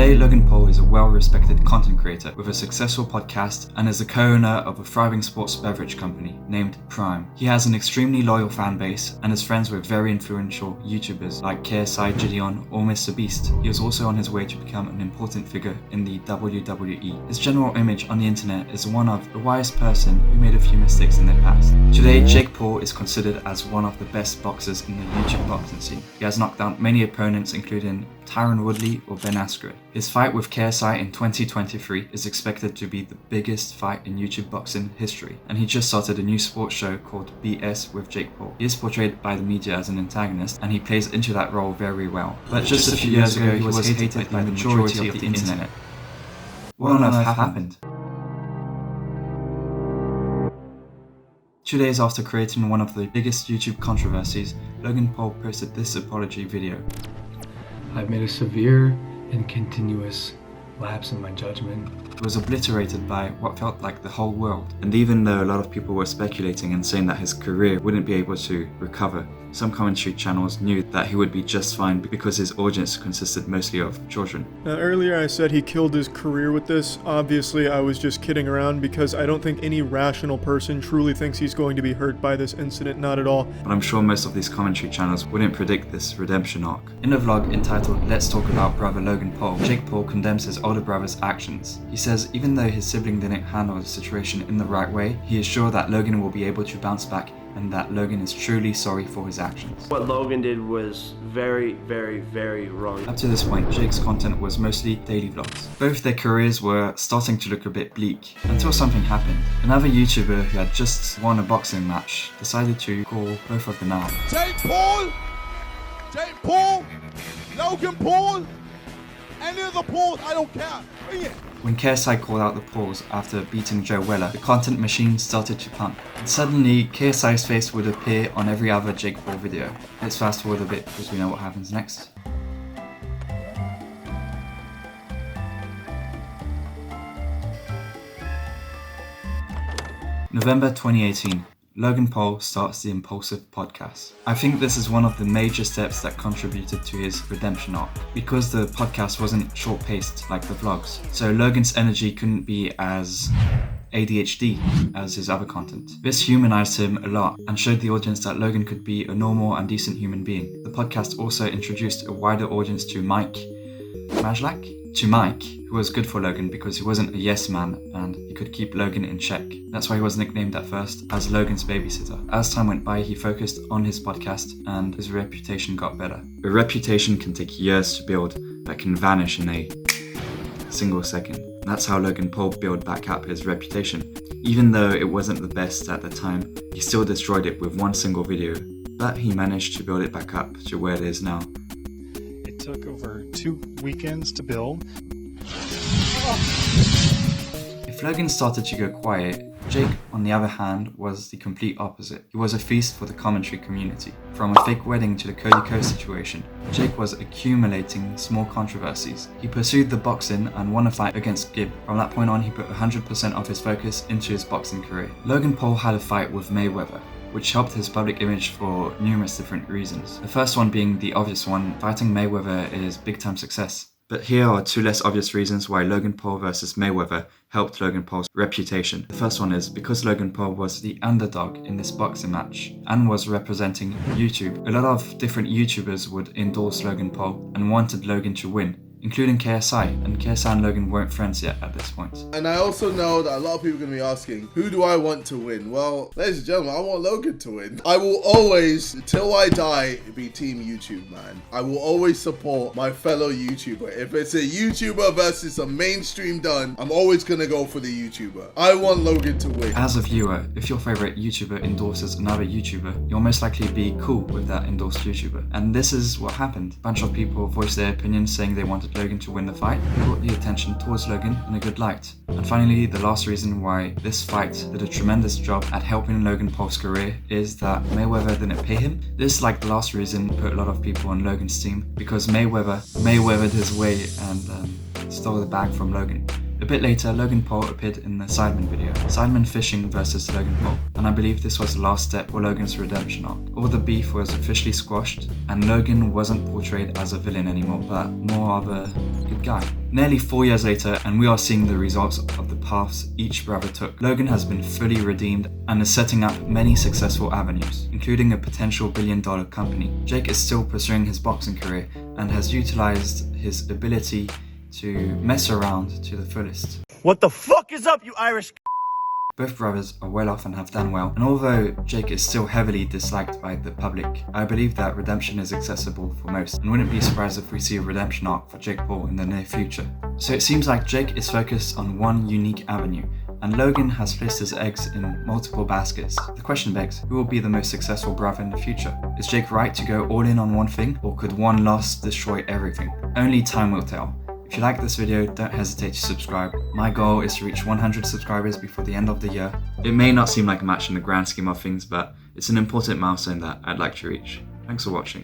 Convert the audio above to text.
Today, Logan Paul is a well-respected content creator with a successful podcast and is the co-owner of a thriving sports beverage company named Prime. He has an extremely loyal fan base and is friends with very influential YouTubers like KSI, JiDion or MrBeast. He is also on his way to become an important figure in the WWE. His general image on the internet is one of the wise person who made a few mistakes in their past. Today, Jake Paul is considered as one of the best boxers in the YouTube boxing scene. He has knocked out many opponents including Tyron Woodley or Ben Askren. His fight with KSI in 2023 is expected to be the biggest fight in YouTube boxing history, and he just started a new sports show called BS with Jake Paul. He is portrayed by the media as an antagonist, and he plays into that role very well. But just a few years ago, he was hated by the majority of the internet. What on earth happened? 2 days after creating one of the biggest YouTube controversies, Logan Paul posted this apology video. I've made a severe and continuous lapse in my judgment. It was obliterated by what felt like the whole world. And even though a lot of people were speculating and saying that his career wouldn't be able to recover, some commentary channels knew that he would be just fine because his audience consisted mostly of children. Now earlier I said he killed his career with this. Obviously I was just kidding around because I don't think any rational person truly thinks he's going to be hurt by this incident, not at all. But I'm sure most of these commentary channels wouldn't predict this redemption arc. In a vlog entitled Let's Talk About Brother Logan Paul, Jake Paul condemns his older brother's actions. He says even though his sibling didn't handle the situation in the right way, he is sure that Logan will be able to bounce back and that Logan is truly sorry for his actions. What Logan did was very, very, very wrong. Up to this point, Jake's content was mostly daily vlogs. Both their careers were starting to look a bit bleak, until something happened. Another YouTuber who had just won a boxing match decided to call both of them out. Jake Paul, Logan Paul, any of the Pauls, I don't care, bring it. When KSI called out the Pauls after beating Joe Weller, the content machine started to pump. And suddenly, KSI's face would appear on every other Jake Paul video. Let's fast forward a bit because we know what happens next. November 2018. Logan Paul starts the Impaulsive podcast. I think this is one of the major steps that contributed to his redemption arc, because the podcast wasn't short-paced like the vlogs, so Logan's energy couldn't be as ADHD as his other content. This humanized him a lot and showed the audience that Logan could be a normal and decent human being. The podcast also introduced a wider audience to Mike Majlak? To Mike, who was good for Logan because he wasn't a yes man and he could keep Logan in check. That's why he was nicknamed at first as Logan's babysitter. As time went by, he focused on his podcast and his reputation got better. A reputation can take years to build but can vanish in a single second. That's how Logan Paul built back up his reputation. Even though it wasn't the best at the time, he still destroyed it with one single video, but he managed to build it back up to where it is now. It took over 2 weekends to build. If Logan started to go quiet, Jake, on the other hand, was the complete opposite. He was a feast for the commentary community. From a fake wedding to the Cody Co situation, Jake was accumulating small controversies. He pursued the boxing and won a fight against Gibb. From that point on, he put 100% of his focus into his boxing career. Logan Paul had a fight with Mayweather, which helped his public image for numerous different reasons. The first one being the obvious one, fighting Mayweather is big-time success. But here are 2 less obvious reasons why Logan Paul versus Mayweather helped Logan Paul's reputation. The first one is because Logan Paul was the underdog in this boxing match and was representing YouTube. A lot of different YouTubers would endorse Logan Paul and wanted Logan to win, including KSI, and KSI and Logan weren't friends yet at this point. And I also know that a lot of people are going to be asking, who do I want to win? Well, ladies and gentlemen, I want Logan to win. I will always, till I die, be team YouTube, man. I will always support my fellow YouTuber. If it's a YouTuber versus a mainstream done, I'm always going to go for the YouTuber. I want Logan to win. As a viewer, if your favorite YouTuber endorses another YouTuber, you'll most likely be cool with that endorsed YouTuber. And this is what happened. A bunch of people voiced their opinions saying they wanted Logan to win the fight, brought the attention towards Logan in a good light. And finally, the last reason why this fight did a tremendous job at helping Logan Paul's career is that Mayweather didn't pay him. This, like the last reason, put a lot of people on Logan's team because Mayweathered his way and stole the bag from Logan. A bit later, Logan Paul appeared in the Sidemen video, Sidemen fishing versus Logan Paul, and I believe this was the last step for Logan's redemption arc. All the beef was officially squashed, and Logan wasn't portrayed as a villain anymore, but more of a good good guy. Nearly 4 years later, and we are seeing the results of the paths each brother took. Logan has been fully redeemed and is setting up many successful avenues, including a potential billion-dollar company. Jake is still pursuing his boxing career and has utilized his ability to mess around to the fullest. What the fuck is up, you Irish? Both brothers are well off and have done well, and although Jake is still heavily disliked by the public, I believe that redemption is accessible for most, and wouldn't be surprised if we see a redemption arc for Jake Paul in the near future. So it seems like Jake is focused on one unique avenue, and Logan has placed his eggs in multiple baskets. The question begs, who will be the most successful brother in the future? Is Jake right to go all in on one thing, or could one loss destroy everything? Only time will tell. If you like this video, don't hesitate to subscribe. My goal is to reach 100 subscribers before the end of the year. It may not seem like much in the grand scheme of things, but it's an important milestone that I'd like to reach. Thanks for watching.